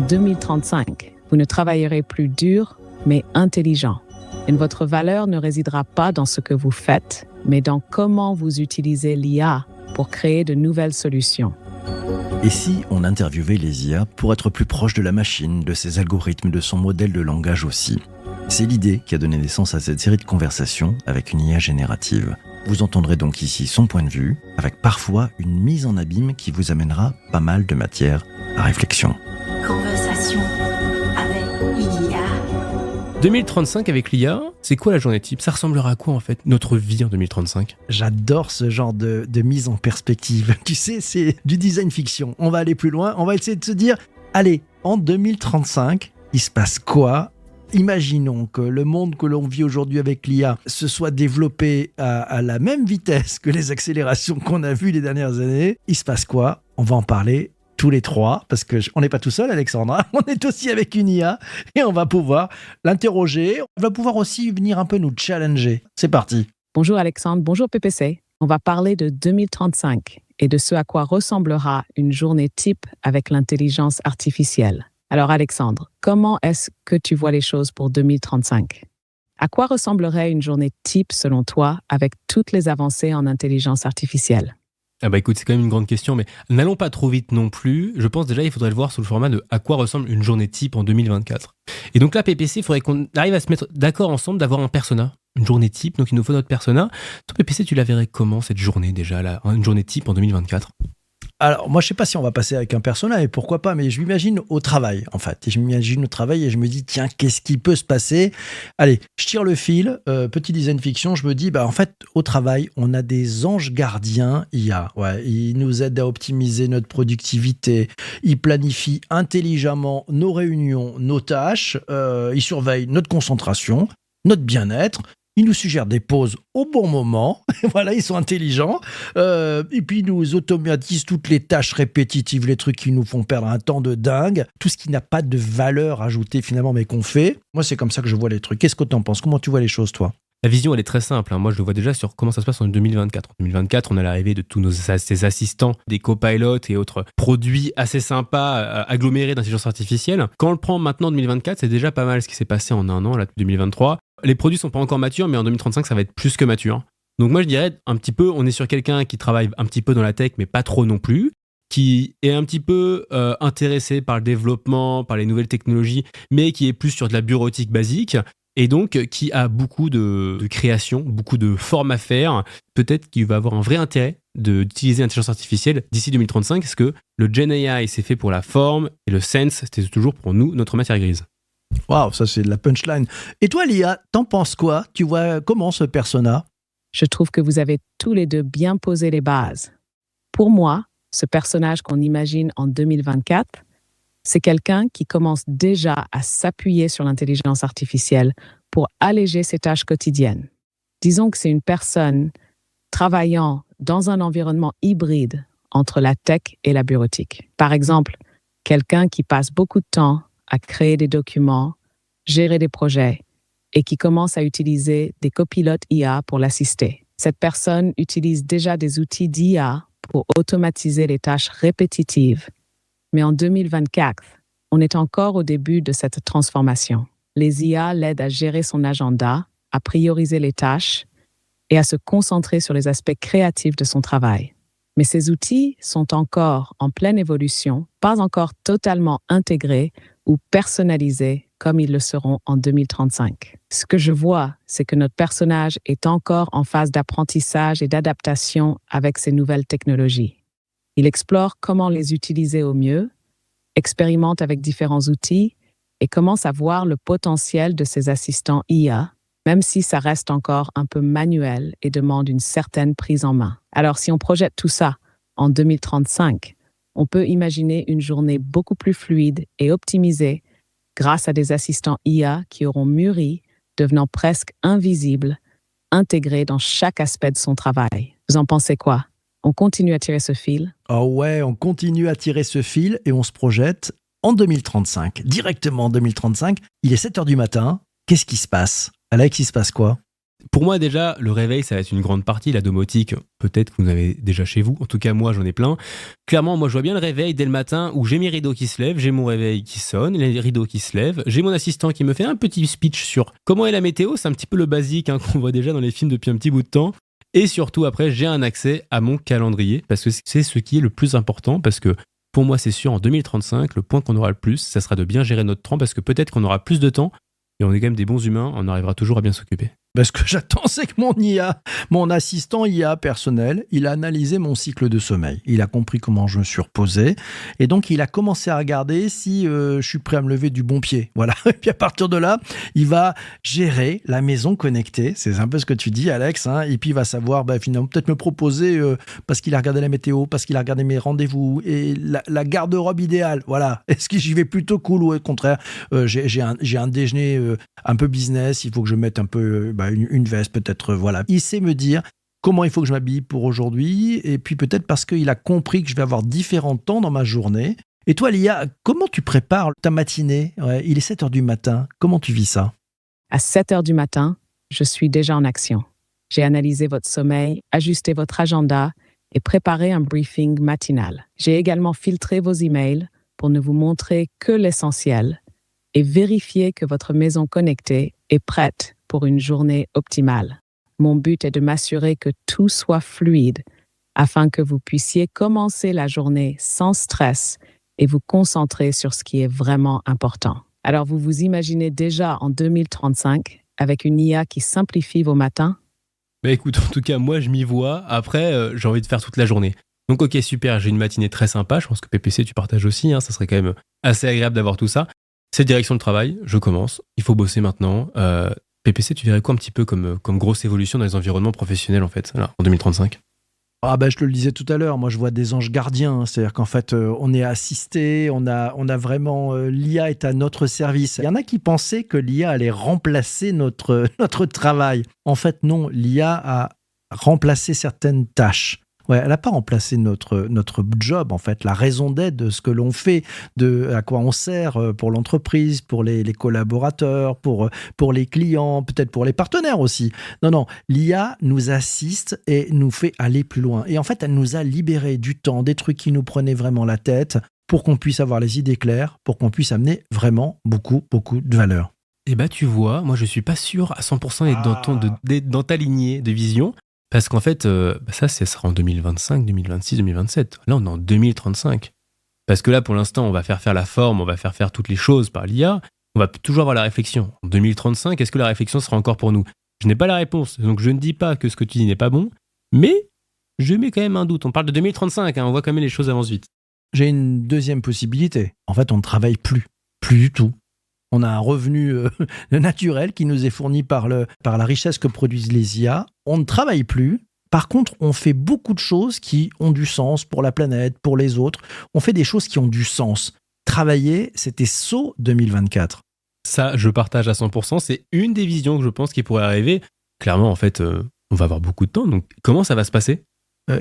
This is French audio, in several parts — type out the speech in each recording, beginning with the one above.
2035, vous ne travaillerez plus dur, mais intelligent. Et votre valeur ne résidera pas dans ce que vous faites, mais dans comment vous utilisez l'IA pour créer de nouvelles solutions. Et si on interviewait les IA pour être plus proche de la machine, de ses algorithmes, de son modèle de langage aussi? C'est l'idée qui a donné naissance à cette série de conversations avec une IA générative. Vous entendrez donc ici son point de vue, avec parfois une mise en abîme qui vous amènera pas mal de matière à réflexion. Conversation avec l'IA. 2035 avec l'IA, c'est quoi la journée type? Ça ressemblera à quoi en fait, notre vie en 2035? J'adore ce genre de mise en perspective. Tu sais, c'est du design fiction. On va aller plus loin, on va essayer de se dire, allez, en 2035, il se passe quoi? Imaginons que le monde que l'on vit aujourd'hui avec l'IA se soit développé à la même vitesse que les accélérations qu'on a vues les dernières années. Il se passe quoi? On va en parler tous les trois, parce qu'on n'est pas tout seul, Alexandra. On est aussi avec une IA et on va pouvoir l'interroger. On va pouvoir aussi venir un peu nous challenger. C'est parti. Bonjour Alexandre, bonjour PPC. On va parler de 2035 et de ce à quoi ressemblera une journée type avec l'intelligence artificielle. Alors Alexandre, comment est-ce que tu vois les choses pour 2035? À quoi ressemblerait une journée type selon toi avec toutes les avancées en intelligence artificielle? Ah bah écoute, c'est quand même une grande question, mais n'allons pas trop vite non plus. Je pense déjà il faudrait le voir sous le format de à quoi ressemble une journée type en 2024. Et donc là, PPC, il faudrait qu'on arrive à se mettre d'accord ensemble d'avoir un persona, une journée type, donc il nous faut notre persona. Toi PPC, tu la verrais comment cette journée déjà, là, une journée type en 2024? Alors, moi, je sais pas si on va passer avec un personnage, et pourquoi pas, mais je m'imagine au travail, en fait. Et je m'imagine au travail et je me dis, tiens, qu'est-ce qui peut se passer? Allez, je tire le fil, petit design fiction, je me dis, en fait, au travail, on a des anges gardiens IA. Ouais, ils nous aident à optimiser notre productivité, ils planifient intelligemment nos réunions, nos tâches, ils surveillent notre concentration, notre bien-être. Ils nous suggèrent des pauses au bon moment. Voilà, ils sont intelligents. Et puis, ils nous automatisent toutes les tâches répétitives, les trucs qui nous font perdre un temps de dingue. Tout ce qui n'a pas de valeur ajoutée finalement, mais qu'on fait. Moi, c'est comme ça que je vois les trucs. Qu'est-ce que tu en penses? Comment tu vois les choses, toi? La vision, elle est très simple. Moi, je le vois déjà sur comment ça se passe en 2024. En 2024, on a l'arrivée de tous ces assistants, des copilotes et autres produits assez sympas, agglomérés d'intelligence artificielle. Quand on le prend maintenant en 2024, c'est déjà pas mal ce qui s'est passé en un an, là, 2023. Les produits sont pas encore matures, mais en 2035, ça va être plus que mature. Donc moi, je dirais un petit peu, on est sur quelqu'un qui travaille un petit peu dans la tech, mais pas trop non plus, qui est un petit peu intéressé par le développement, par les nouvelles technologies, mais qui est plus sur de la bureautique basique. Et donc, qui a beaucoup de création, beaucoup de formes à faire. Peut-être qu'il va avoir un vrai intérêt d'utiliser l'intelligence artificielle d'ici 2035, parce que le Gen AI, c'est fait pour la forme, et le Sense, c'était toujours pour nous, notre matière grise. Waouh, ça c'est de la punchline. Et toi, Lia, t'en penses quoi? Tu vois comment ce persona? Je trouve que vous avez tous les deux bien posé les bases. Pour moi, ce personnage qu'on imagine en 2024, c'est quelqu'un qui commence déjà à s'appuyer sur l'intelligence artificielle pour alléger ses tâches quotidiennes. Disons que c'est une personne travaillant dans un environnement hybride entre la tech et la bureautique. Par exemple, quelqu'un qui passe beaucoup de temps à créer des documents, gérer des projets et qui commence à utiliser des copilotes IA pour l'assister. Cette personne utilise déjà des outils d'IA pour automatiser les tâches répétitives. Mais en 2024, on est encore au début de cette transformation. Les IA l'aident à gérer son agenda, à prioriser les tâches et à se concentrer sur les aspects créatifs de son travail. Mais ces outils sont encore en pleine évolution, pas encore totalement intégrés ou personnalisés comme ils le seront en 2035. Ce que je vois, c'est que notre personnage est encore en phase d'apprentissage et d'adaptation avec ces nouvelles technologies. Il explore comment les utiliser au mieux, expérimente avec différents outils et commence à voir le potentiel de ses assistants IA, même si ça reste encore un peu manuel et demande une certaine prise en main. Alors, si on projette tout ça en 2035, on peut imaginer une journée beaucoup plus fluide et optimisée grâce à des assistants IA qui auront mûri, devenant presque invisibles, intégrés dans chaque aspect de son travail. Vous en pensez quoi? On continue à tirer ce fil? Oh ouais, on continue à tirer ce fil et on se projette en 2035. Directement en 2035, il est 7h du matin. Qu'est-ce qui se passe? Alex, il se passe quoi? Pour moi, déjà, le réveil, ça va être une grande partie. La domotique, peut-être que vous en avez déjà chez vous. En tout cas, moi, j'en ai plein. Clairement, moi, je vois bien le réveil dès le matin où j'ai mes rideaux qui se lèvent, j'ai mon réveil qui sonne, les rideaux qui se lèvent, j'ai mon assistant qui me fait un petit speech sur comment est la météo. C'est un petit peu le basique qu'on voit déjà dans les films depuis un petit bout de temps. Et surtout, après, j'ai un accès à mon calendrier parce que c'est ce qui est le plus important. Parce que pour moi, c'est sûr, en 2035, le point qu'on aura le plus, ça sera de bien gérer notre temps parce que peut-être qu'on aura plus de temps et on est quand même des bons humains, on arrivera toujours à bien s'occuper. Ce que j'attends, c'est que mon IA, mon assistant IA personnel, il a analysé mon cycle de sommeil. Il a compris comment je me suis reposé. Et donc, il a commencé à regarder si je suis prêt à me lever du bon pied. Voilà. Et puis, à partir de là, il va gérer la maison connectée. C'est un peu ce que tu dis, Alex. Et puis, il va savoir, finalement, peut-être me proposer, parce qu'il a regardé la météo, parce qu'il a regardé mes rendez-vous, et la garde-robe idéale. Voilà. Est-ce que j'y vais plutôt cool ou au contraire, j'ai un déjeuner un peu business, il faut que je mette un peu une veste peut-être, voilà. Il sait me dire comment il faut que je m'habille pour aujourd'hui, et puis peut-être parce qu'il a compris que je vais avoir différents temps dans ma journée. Et toi, Lia, comment tu prépares ta matinée ? Il est 7h du matin, comment tu vis ça ? À 7 heures du matin, je suis déjà en action. J'ai analysé votre sommeil, ajusté votre agenda et préparé un briefing matinal. J'ai également filtré vos emails pour ne vous montrer que l'essentiel et vérifier que votre maison connectée est prête pour une journée optimale. Mon but est de m'assurer que tout soit fluide afin que vous puissiez commencer la journée sans stress et vous concentrer sur ce qui est vraiment important. Alors, vous vous imaginez déjà en 2035 avec une IA qui simplifie vos matins? Écoute, en tout cas, moi, je m'y vois. Après, j'ai envie de faire toute la journée. Donc, ok, super, j'ai une matinée très sympa. Je pense que PPC, tu partages aussi. Ça serait quand même assez agréable d'avoir tout ça. C'est direction de travail, je commence. Il faut bosser maintenant. PPC, tu verrais quoi un petit peu comme grosse évolution dans les environnements professionnels, en fait, là, en 2035 ? Je te le disais tout à l'heure, moi je vois des anges gardiens, c'est-à-dire qu'en fait on est assisté, on a vraiment, l'IA est à notre service. Il y en a qui pensaient que l'IA allait remplacer notre travail. En fait non, l'IA a remplacé certaines tâches. Ouais, elle n'a pas remplacé notre job, en fait, la raison d'être de ce que l'on fait, de à quoi on sert pour l'entreprise, pour les collaborateurs, pour les clients, peut-être pour les partenaires aussi. Non, l'IA nous assiste et nous fait aller plus loin. Et en fait, elle nous a libéré du temps, des trucs qui nous prenaient vraiment la tête, pour qu'on puisse avoir les idées claires, pour qu'on puisse amener vraiment beaucoup, beaucoup de valeur. Tu vois, moi je suis pas sûr à 100% d'être dans ta lignée de vision. Parce qu'en fait, ça sera en 2025, 2026, 2027. Là, on est en 2035. Parce que là, pour l'instant, on va faire la forme, on va faire toutes les choses par l'IA. On va toujours avoir la réflexion. En 2035, est-ce que la réflexion sera encore pour nous ? Je n'ai pas la réponse. Donc, je ne dis pas que ce que tu dis n'est pas bon. Mais je mets quand même un doute. On parle de 2035. On voit quand même les choses avancent vite. J'ai une deuxième possibilité. En fait, on ne travaille plus. Plus du tout. On a un revenu naturel qui nous est fourni par la richesse que produisent les IA. On ne travaille plus. Par contre, on fait beaucoup de choses qui ont du sens pour la planète, pour les autres. On fait des choses qui ont du sens. Travailler, c'était saut 2024. Ça, je partage à 100%. C'est une des visions que je pense qui pourrait arriver. Clairement, en fait, on va avoir beaucoup de temps. Donc, comment ça va se passer ?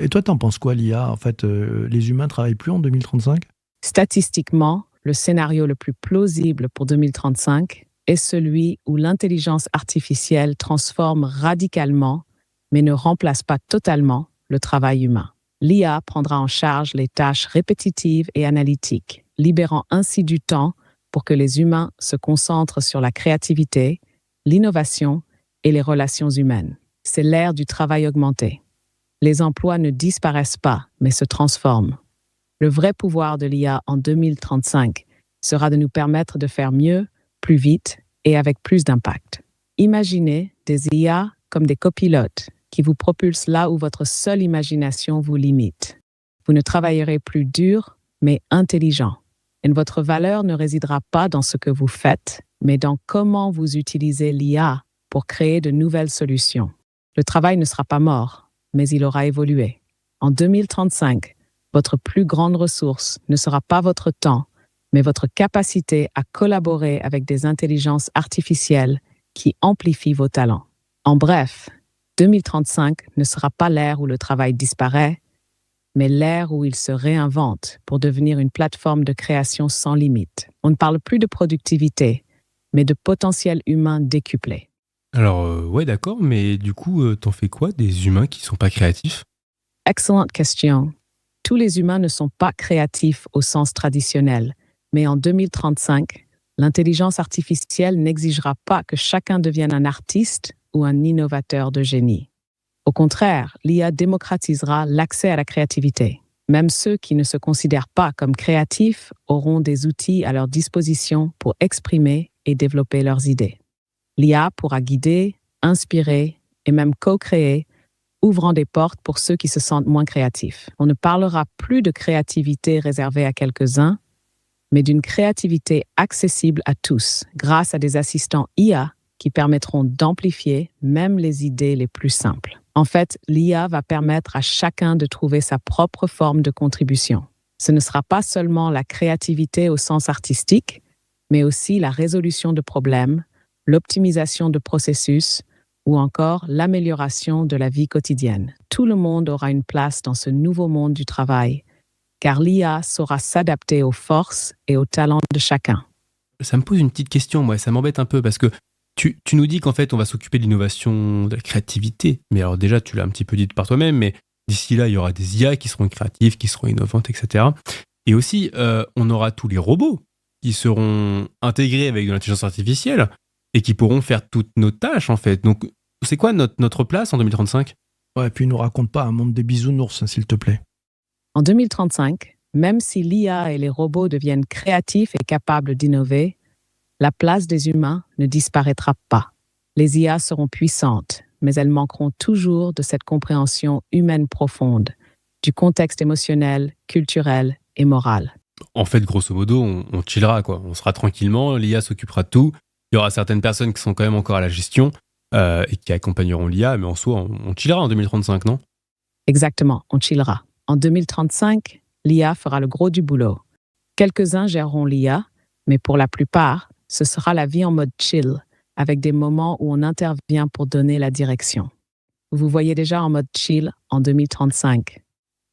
Et toi, t'en penses quoi, l'IA ? En fait, les humains ne travaillent plus en 2035 ? Statistiquement, le scénario le plus plausible pour 2035 est celui où l'intelligence artificielle transforme radicalement, mais ne remplace pas totalement, le travail humain. L'IA prendra en charge les tâches répétitives et analytiques, libérant ainsi du temps pour que les humains se concentrent sur la créativité, l'innovation et les relations humaines. C'est l'ère du travail augmenté. Les emplois ne disparaissent pas, mais se transforment. Le vrai pouvoir de l'IA en 2035 sera de nous permettre de faire mieux, plus vite et avec plus d'impact. Imaginez des IA comme des copilotes qui vous propulsent là où votre seule imagination vous limite. Vous ne travaillerez plus dur, mais intelligent. Et votre valeur ne résidera pas dans ce que vous faites, mais dans comment vous utilisez l'IA pour créer de nouvelles solutions. Le travail ne sera pas mort, mais il aura évolué. En 2035, votre plus grande ressource ne sera pas votre temps, mais votre capacité à collaborer avec des intelligences artificielles qui amplifient vos talents. En bref, 2035 ne sera pas l'ère où le travail disparaît, mais l'ère où il se réinvente pour devenir une plateforme de création sans limite. On ne parle plus de productivité, mais de potentiel humain décuplé. Alors, ouais, d'accord, mais du coup, t'en fais quoi des humains qui sont pas créatifs? Excellente question. Tous les humains ne sont pas créatifs au sens traditionnel, mais en 2035, l'intelligence artificielle n'exigera pas que chacun devienne un artiste ou un innovateur de génie. Au contraire, l'IA démocratisera l'accès à la créativité. Même ceux qui ne se considèrent pas comme créatifs auront des outils à leur disposition pour exprimer et développer leurs idées. L'IA pourra guider, inspirer et même co-créer, ouvrant des portes pour ceux qui se sentent moins créatifs. On ne parlera plus de créativité réservée à quelques-uns, mais d'une créativité accessible à tous grâce à des assistants IA qui permettront d'amplifier même les idées les plus simples. En fait, l'IA va permettre à chacun de trouver sa propre forme de contribution. Ce ne sera pas seulement la créativité au sens artistique, mais aussi la résolution de problèmes, l'optimisation de processus ou encore l'amélioration de la vie quotidienne. Tout le monde aura une place dans ce nouveau monde du travail, car l'IA saura s'adapter aux forces et aux talents de chacun. Ça me pose une petite question, moi, ça m'embête un peu parce que tu nous dis qu'en fait, on va s'occuper de l'innovation, de la créativité. Mais alors déjà, tu l'as un petit peu dit par toi-même, mais d'ici là, il y aura des IA qui seront créatives, qui seront innovantes, etc. Et aussi, on aura tous les robots qui seront intégrés avec de l'intelligence artificielle et qui pourront faire toutes nos tâches, en fait. Donc, c'est quoi notre place en 2035? Ouais, et puis nous raconte pas un monde des bisounours, hein, s'il te plaît. En 2035, même si l'IA et les robots deviennent créatifs et capables d'innover, la place des humains ne disparaîtra pas. Les IA seront puissantes, mais elles manqueront toujours de cette compréhension humaine profonde, du contexte émotionnel, culturel et moral. En fait, grosso modo, on chillera, quoi. On sera tranquillement, l'IA s'occupera de tout. Il y aura certaines personnes qui sont quand même encore à la gestion et qui accompagneront l'IA, mais en soi, on chillera en 2035, non? Exactement, on chillera. En 2035, l'IA fera le gros du boulot. Quelques-uns géreront l'IA, mais pour la plupart, ce sera la vie en mode chill, avec des moments où on intervient pour donner la direction. Vous voyez déjà en mode chill en 2035.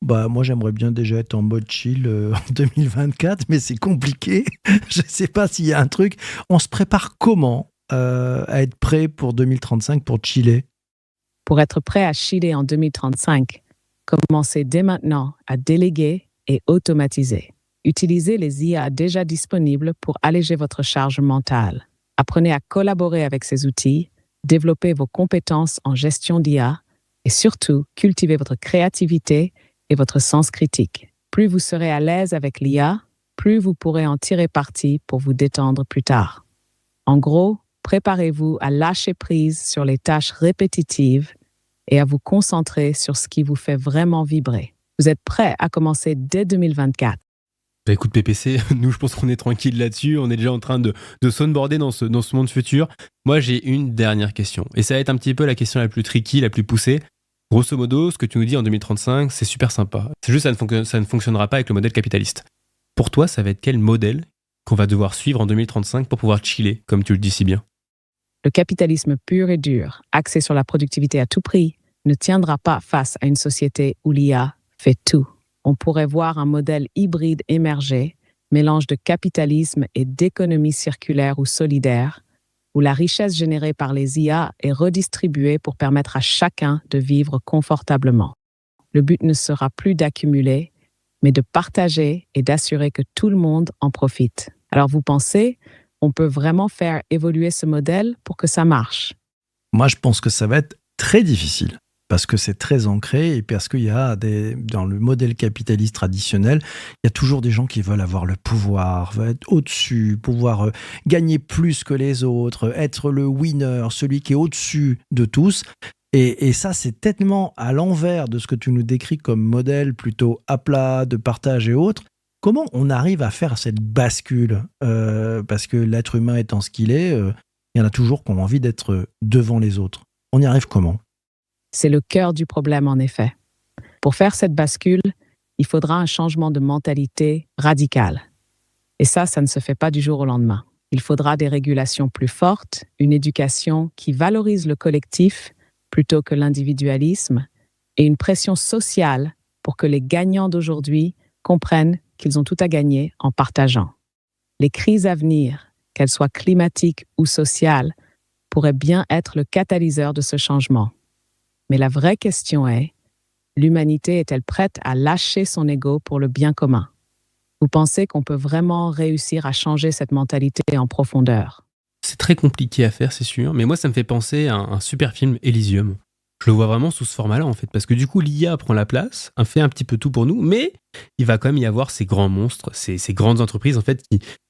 Bah, moi, j'aimerais bien déjà être en mode chill en 2024, mais c'est compliqué. Je sais pas s'il y a un truc. On se prépare comment à être prêt pour 2035 pour chiller? Pour être prêt à chiller en 2035, commencez dès maintenant à déléguer et automatiser. Utilisez les IA déjà disponibles pour alléger votre charge mentale. Apprenez à collaborer avec ces outils, développez vos compétences en gestion d'IA et surtout, cultivez votre créativité et votre sens critique. Plus vous serez à l'aise avec l'IA, plus vous pourrez en tirer parti pour vous détendre plus tard. En gros, préparez-vous à lâcher prise sur les tâches répétitives et à vous concentrer sur ce qui vous fait vraiment vibrer. Vous êtes prêt à commencer dès 2024. Bah écoute PPC, nous je pense qu'on est tranquille là-dessus, on est déjà en train de s'onboarder dans ce monde futur. Moi j'ai une dernière question, et ça va être un petit peu la question la plus tricky, la plus poussée. Grosso modo, ce que tu nous dis en 2035, c'est super sympa. C'est juste ça ne fonctionnera pas avec le modèle capitaliste. Pour toi, ça va être quel modèle qu'on va devoir suivre en 2035 pour pouvoir chiller, comme tu le dis si bien? Le capitalisme pur et dur, axé sur la productivité à tout prix, ne tiendra pas face à une société où l'IA fait tout. On pourrait voir un modèle hybride émerger, mélange de capitalisme et d'économie circulaire ou solidaire, où la richesse générée par les IA est redistribuée pour permettre à chacun de vivre confortablement. Le but ne sera plus d'accumuler, mais de partager et d'assurer que tout le monde en profite. Alors vous pensez, on peut vraiment faire évoluer ce modèle pour que ça marche? Moi, je pense que ça va être très difficile. Parce que c'est très ancré et parce qu'il y a dans le modèle capitaliste traditionnel, il y a toujours des gens qui veulent avoir le pouvoir, veulent être au-dessus, pouvoir gagner plus que les autres, être le winner, celui qui est au-dessus de tous. Et ça, c'est tellement à l'envers de ce que tu nous décris comme modèle plutôt à plat, de partage et autres. Comment on arrive à faire cette bascule parce que l'être humain étant ce qu'il est, il y en a toujours qui ont envie d'être devant les autres. On y arrive comment? C'est le cœur du problème, en effet. Pour faire cette bascule, il faudra un changement de mentalité radical. Et ça ne se fait pas du jour au lendemain. Il faudra des régulations plus fortes, une éducation qui valorise le collectif plutôt que l'individualisme, et une pression sociale pour que les gagnants d'aujourd'hui comprennent qu'ils ont tout à gagner en partageant. Les crises à venir, qu'elles soient climatiques ou sociales, pourrait bien être le catalyseur de ce changement. Mais la vraie question est, l'humanité est-elle prête à lâcher son ego pour le bien commun? Vous pensez qu'on peut vraiment réussir à changer cette mentalité en profondeur? C'est très compliqué à faire, c'est sûr, mais moi ça me fait penser à un super film Elysium. Je le vois vraiment sous ce format-là en fait, parce que du coup l'IA prend la place, fait un petit peu tout pour nous, mais il va quand même y avoir ces grands monstres, ces grandes entreprises en fait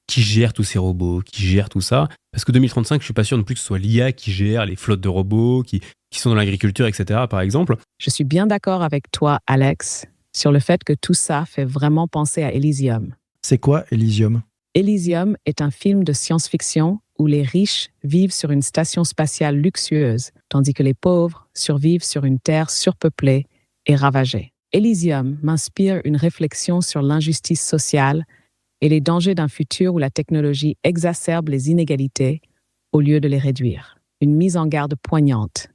qui gèrent tous ces robots, qui gèrent tout ça. Parce que 2035, je suis pas sûr non plus que ce soit l'IA qui gère les flottes de robots, qui sont dans l'agriculture, etc. par exemple. Je suis bien d'accord avec toi, Alex, sur le fait que tout ça fait vraiment penser à Elysium. C'est quoi Elysium? Elysium est un film de science-fiction où les riches vivent sur une station spatiale luxueuse, tandis que les pauvres survivent sur une terre surpeuplée et ravagée. Elysium m'inspire une réflexion sur l'injustice sociale et les dangers d'un futur où la technologie exacerbe les inégalités au lieu de les réduire. Une mise en garde poignante.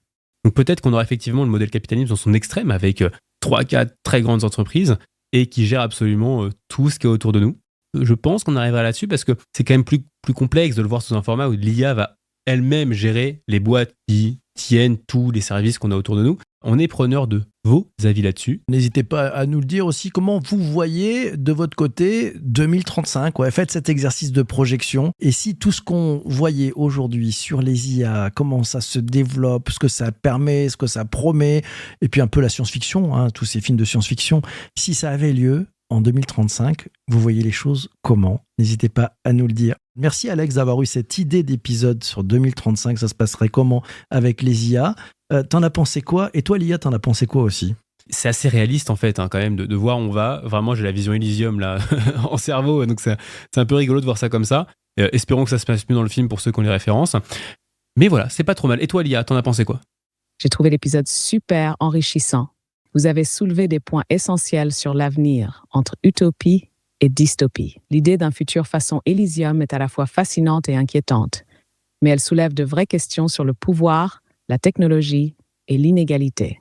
Donc peut-être qu'on aura effectivement le modèle capitalisme dans son extrême avec 3-4 très grandes entreprises et qui gèrent absolument tout ce qui est autour de nous. Je pense qu'on arrivera là-dessus parce que c'est quand même plus complexe de le voir sous un format où l'IA va elle-même gérer les boîtes qui tiennent tous les services qu'on a autour de nous. On est preneur de vos avis là-dessus. N'hésitez pas à nous le dire aussi comment vous voyez de votre côté 2035. Ouais, faites cet exercice de projection. Et si tout ce qu'on voyait aujourd'hui sur les IA, comment ça se développe, ce que ça permet, ce que ça promet, et puis un peu la science-fiction, tous ces films de science-fiction, si ça avait lieu en 2035, vous voyez les choses comment? N'hésitez pas à nous le dire. Merci Alex d'avoir eu cette idée d'épisode sur 2035, ça se passerait comment avec les IA. T'en as pensé quoi? Et toi l'IA, t'en as pensé quoi aussi? C'est assez réaliste en fait quand même de voir où on va. Vraiment j'ai la vision Elysium là en cerveau, donc c'est un peu rigolo de voir ça comme ça. Espérons que ça se passe mieux dans le film pour ceux qui ont les références. Mais voilà, c'est pas trop mal. Et toi l'IA, t'en as pensé quoi? J'ai trouvé l'épisode super enrichissant. Vous avez soulevé des points essentiels sur l'avenir entre utopie et dystopie. L'idée d'un futur façon Elysium est à la fois fascinante et inquiétante, mais elle soulève de vraies questions sur le pouvoir, la technologie et l'inégalité.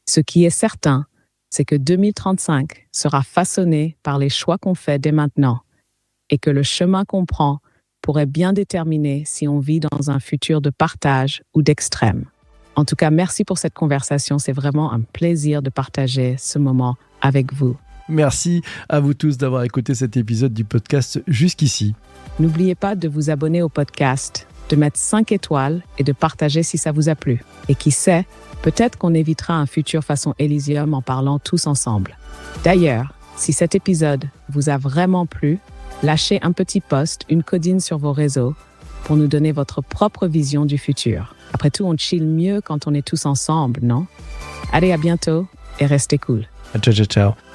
Ce qui est certain, c'est que 2035 sera façonné par les choix qu'on fait dès maintenant et que le chemin qu'on prend pourrait bien déterminer si on vit dans un futur de partage ou d'extrême. En tout cas, merci pour cette conversation. C'est vraiment un plaisir de partager ce moment avec vous. Merci à vous tous d'avoir écouté cet épisode du podcast jusqu'ici. N'oubliez pas de vous abonner au podcast, de mettre 5 étoiles et de partager si ça vous a plu. Et qui sait, peut-être qu'on évitera un futur façon Elysium en parlant tous ensemble. D'ailleurs, si cet épisode vous a vraiment plu, lâchez un petit post, une codine sur vos réseaux pour nous donner votre propre vision du futur. Après tout, on chill mieux quand on est tous ensemble, non? Allez, à bientôt et restez cool. Ciao, ciao, ciao.